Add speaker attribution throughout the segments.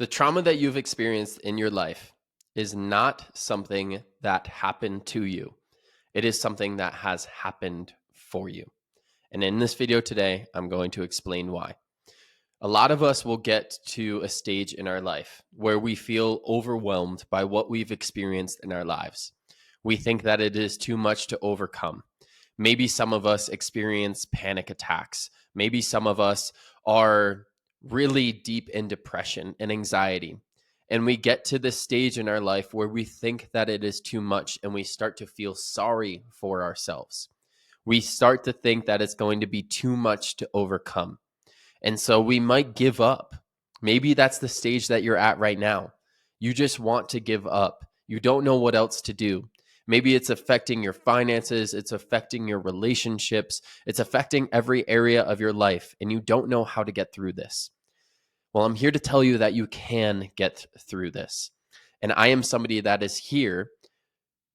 Speaker 1: The trauma that you've experienced in your life is not something that happened to you. It is something that has happened for you. And in this video today, I'm going to explain why. A lot of us will get to a stage in our life where we feel overwhelmed by what we've experienced in our lives. We think that it is too much to overcome. Maybe some of us experience panic attacks. Maybe some of us are really deep in depression and anxiety. And we get to this stage in our life where we think that it is too much and we start to feel sorry for ourselves. We start to think that it's going to be too much to overcome. And so we might give up. Maybe that's the stage that you're at right now. You just want to give up. You don't know what else to do. Maybe it's affecting your finances, it's affecting your relationships, it's affecting every area of your life, and you don't know how to get through this. Well, I'm here to tell you that you can get through this. And I am somebody that is here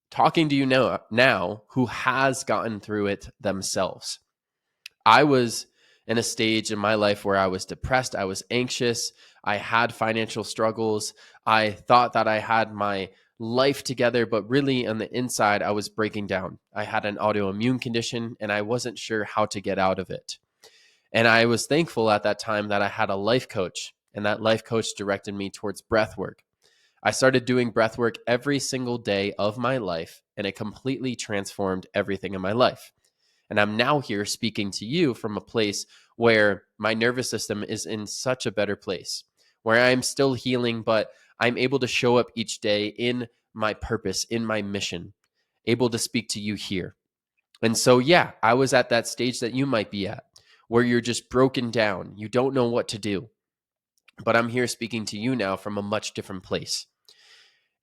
Speaker 1: talking to you now who has gotten through it themselves. I was in a stage in my life where I was depressed, I was anxious, I had financial struggles, I thought that I had my life together, but really on the inside, I was breaking down. I had an autoimmune condition and I wasn't sure how to get out of it. And I was thankful at that time that I had a life coach, and that life coach directed me towards breath work. I started doing breath work every single day of my life, and it completely transformed everything in my life. And I'm now here speaking to you from a place where my nervous system is in such a better place, where I'm still healing, but I'm able to show up each day in my purpose, in my mission, able to speak to you here. And so, yeah, I was at that stage that you might be at, where you're just broken down. You don't know what to do. But I'm here speaking to you now from a much different place.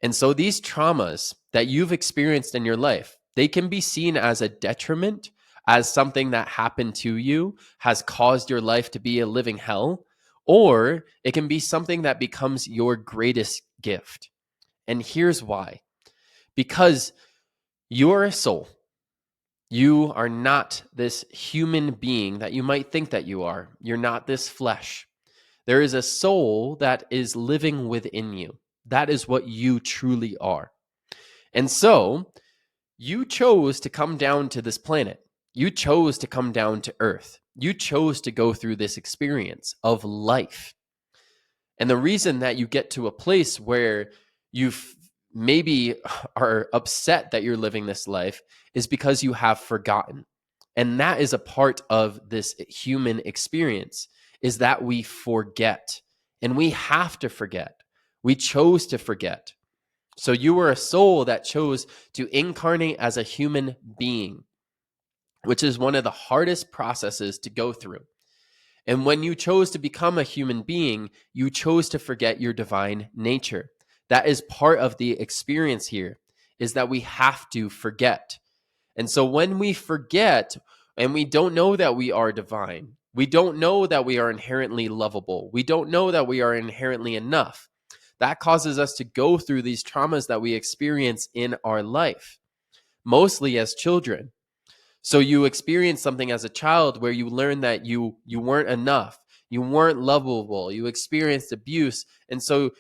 Speaker 1: And so these traumas that you've experienced in your life, they can be seen as a detriment, as something that happened to you has caused your life to be a living hell, or it can be something that becomes your greatest gift. And here's why. Because you're a soul. You are not this human being that you might think that you are. You're not this flesh. There is a soul that is living within you. That is what you truly are. And so you chose to come down to this planet. You chose to come down to Earth. You chose to go through this experience of life. And the reason that you get to a place where you maybe are upset that you're living this life is because you have forgotten. And that is a part of this human experience, is that we forget. And we have to forget. We chose to forget. So you were a soul that chose to incarnate as a human being, which is one of the hardest processes to go through. And when you chose to become a human being, you chose to forget your divine nature. That is part of the experience here, is that we have to forget. And so when we forget and we don't know that we are divine, we don't know that we are inherently lovable, we don't know that we are inherently enough, that causes us to go through these traumas that we experience in our life, mostly as children. So you experience something as a child where you learn that you weren't enough, you weren't lovable, you experienced abuse. And so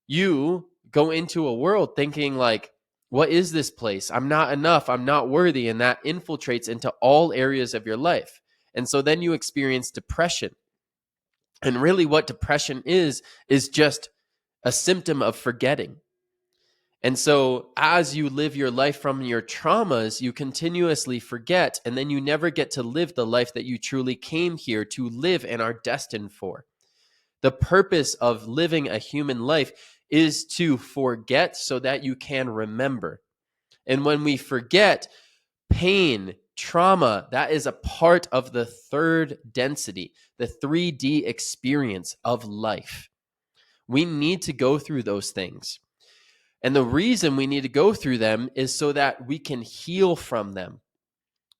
Speaker 1: you go into a world thinking like, what is this place? I'm not enough, I'm not worthy. And that infiltrates into all areas of your life. And so then you experience depression. And really what depression is just a symptom of forgetting. And so as you live your life from your traumas, you continuously forget, and then you never get to live the life that you truly came here to live and are destined for. The purpose of living a human life is to forget so that you can remember. And when we forget, pain, trauma, that is a part of the third density, the 3D experience of life. We need to go through those things. And the reason we need to go through them is so that we can heal from them.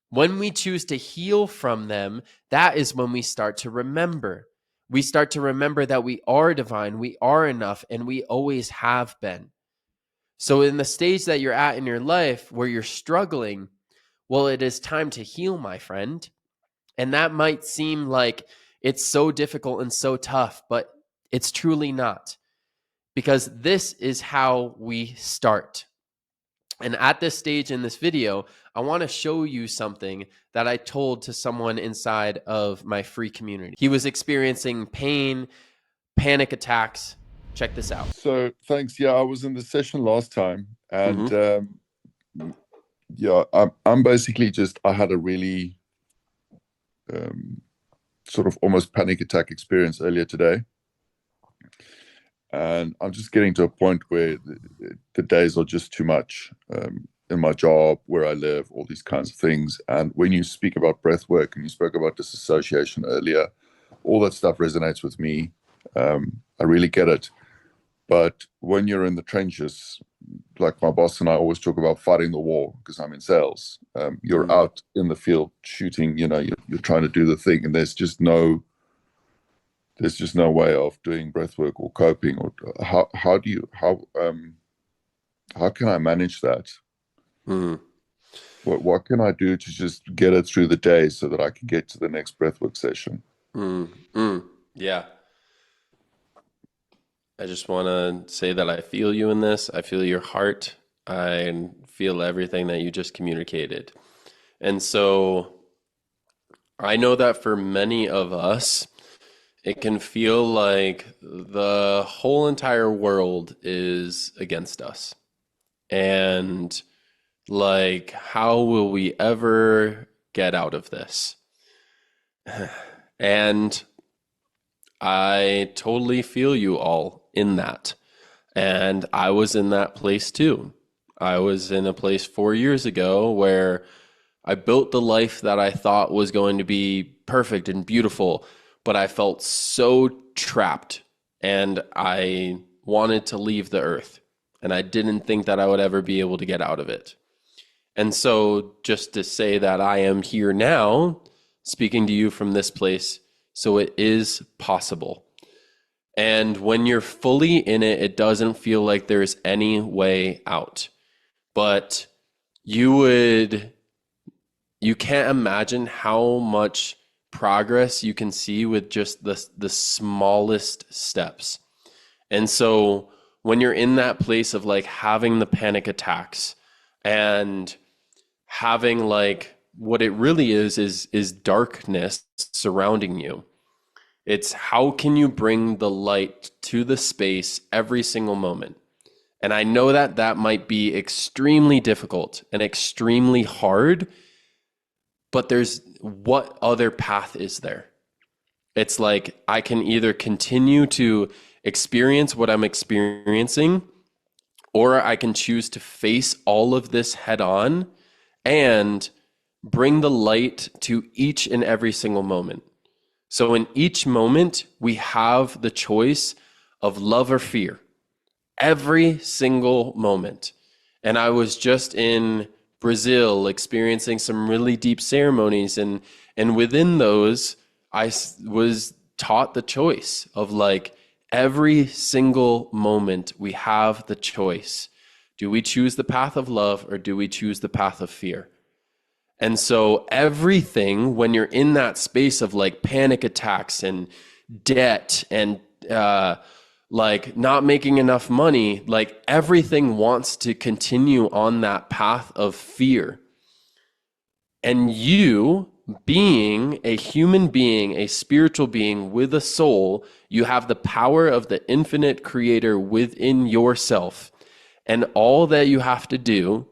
Speaker 1: When we choose to heal from them, that is when we start to remember. We start to remember that we are divine, we are enough, and we always have been. So in the stage that you're at in your life where you're struggling, well, it is time to heal, my friend. And that might seem like it's so difficult and so tough, but it's truly not. because this is how we start. And at this stage in this video, I want to show you something that I told to someone inside of my free community. He was experiencing pain, panic attacks. Check this out.
Speaker 2: So thanks. Yeah, I was in the session last time, and yeah, I'm basically I had a really sort of almost panic attack experience earlier today, and I'm just getting to a point where the days are just too much in my job, where I live, all these kinds of things. And when you speak about breath work and you spoke about disassociation earlier, all that stuff resonates with me. I really get it. But when you're in the trenches, like my boss and I always talk about fighting the war, because I'm in sales. You're out in the field shooting, you're trying to do the thing, and there's just no way of doing breath work or coping. Or how can I manage that? What can I do to just get it through the day so that I can get to the next breathwork session?
Speaker 1: Yeah. I just want to say that I feel you in this. I feel your heart. I feel everything that you just communicated. And so I know that for many of us, it can feel like the whole entire world is against us. And like, how will we ever get out of this? And I totally feel you all in that. And I was in that place too. I was in a place 4 years ago where I built the life that I thought was going to be perfect and beautiful, but I felt so trapped and I wanted to leave the earth. And I didn't think that I would ever be able to get out of it. And so just to say that I am here now, speaking to you from this place, so it is possible. And when you're fully in it, it doesn't feel like there's any way out. But you can't imagine how much progress you can see with just the smallest steps. And so when you're in that place of like having the panic attacks and having like what it really is darkness surrounding you. It's how can you bring the light to the space every single moment? And I know that that might be extremely difficult and extremely hard, but there's what other path is there? It's like I can either continue to experience what I'm experiencing, or I can choose to face all of this head on and bring the light to each and every single moment. So in each moment, we have the choice of love or fear. Every single moment. And I was just in Brazil experiencing some really deep ceremonies. And within those, I was taught the choice of like every single moment we have the choice. Do we choose the path of love or do we choose the path of fear? And so everything, when you're in that space of like panic attacks and debt and like not making enough money, like everything wants to continue on that path of fear. And you, being a human being, a spiritual being with a soul, you have the power of the infinite creator within yourself. And all that you have to do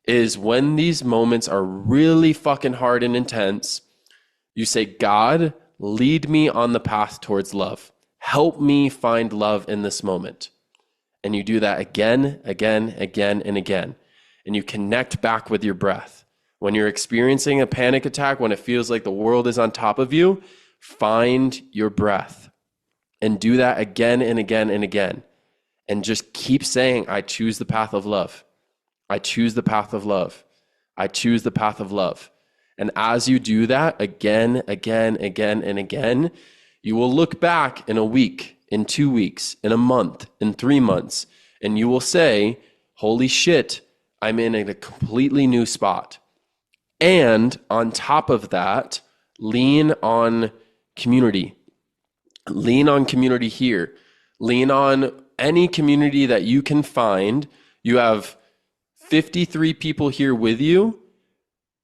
Speaker 1: is when these moments are really fucking hard and intense, you say, God, lead me on the path towards love. Help me find love in this moment. And you do that again, again, again, and again. And you connect back with your breath. When you're experiencing a panic attack, when it feels like the world is on top of you, find your breath and do that again and again and again. And just keep saying, I choose the path of love. I choose the path of love. I choose the path of love. And as you do that again, again, again, and again, you will look back in a week, in 2 weeks, in a month, in 3 months, and you will say, holy shit, I'm in a completely new spot. And on top of that, lean on community. Lean on community here. Lean on any community that you can find. You have 53 people here with you.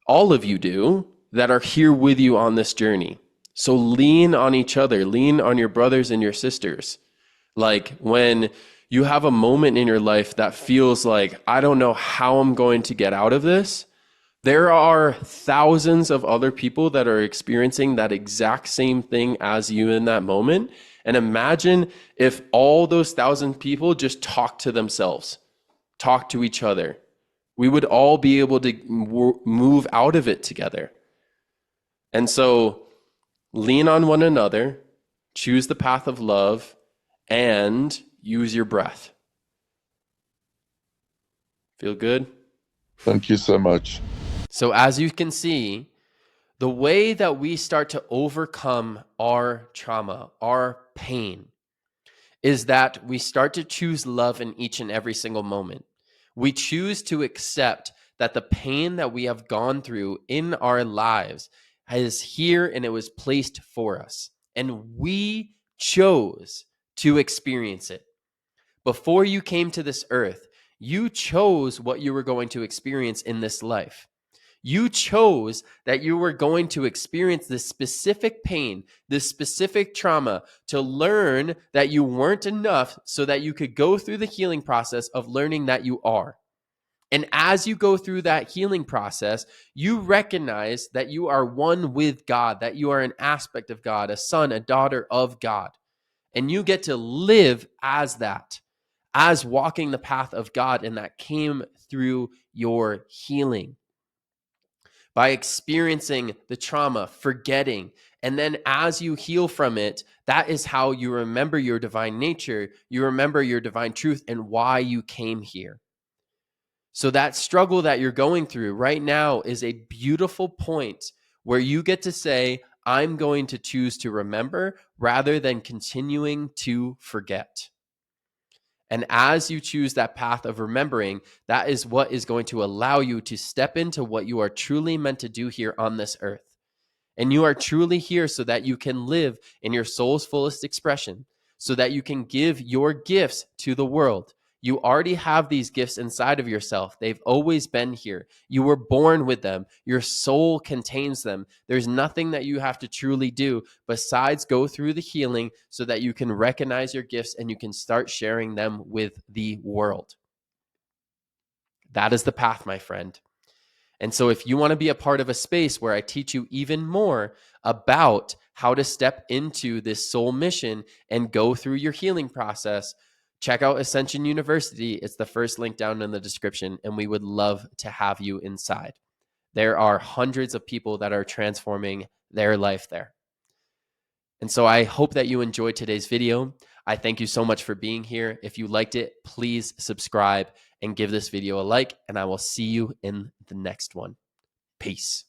Speaker 1: All of you do, that are here with you on this journey. So lean on each other, lean on your brothers and your sisters. Like when you have a moment in your life that feels like, I don't know how I'm going to get out of this, there are thousands of other people that are experiencing that exact same thing as you in that moment. And imagine if all those 1,000 people just talk to themselves, talk to each other. We would all be able to move out of it together. And so lean on one another, choose the path of love, and use your breath. Feel good?
Speaker 2: Thank you so much.
Speaker 1: So as you can see, the way that we start to overcome our trauma, our pain, is that we start to choose love in each and every single moment. We choose to accept that the pain that we have gone through in our lives is here and it was placed for us. And we chose to experience it. Before you came to this earth, you chose what you were going to experience in this life. You chose that you were going to experience this specific pain, this specific trauma to learn that you weren't enough so that you could go through the healing process of learning that you are. And as you go through that healing process, you recognize that you are one with God, that you are an aspect of God, a son, a daughter of God. And you get to live as that, as walking the path of God, and that came through your healing. By experiencing the trauma, forgetting, and then as you heal from it, that is how you remember your divine nature, you remember your divine truth and why you came here. So that struggle that you're going through right now is a beautiful point where you get to say, I'm going to choose to remember rather than continuing to forget. And as you choose that path of remembering, that is what is going to allow you to step into what you are truly meant to do here on this earth. And you are truly here so that you can live in your soul's fullest expression, so that you can give your gifts to the world. You already have these gifts inside of yourself. They've always been here. You were born with them. Your soul contains them. There's nothing that you have to truly do besides go through the healing so that you can recognize your gifts and you can start sharing them with the world. That is the path, my friend. And so if you want to be a part of a space where I teach you even more about how to step into this soul mission and go through your healing process, check out Ascension University. It's the first link down in the description, and we would love to have you inside. There are hundreds of people that are transforming their life there. And so I hope that you enjoyed today's video. I thank you so much for being here. If you liked it, please subscribe and give this video a like, and I will see you in the next one. Peace.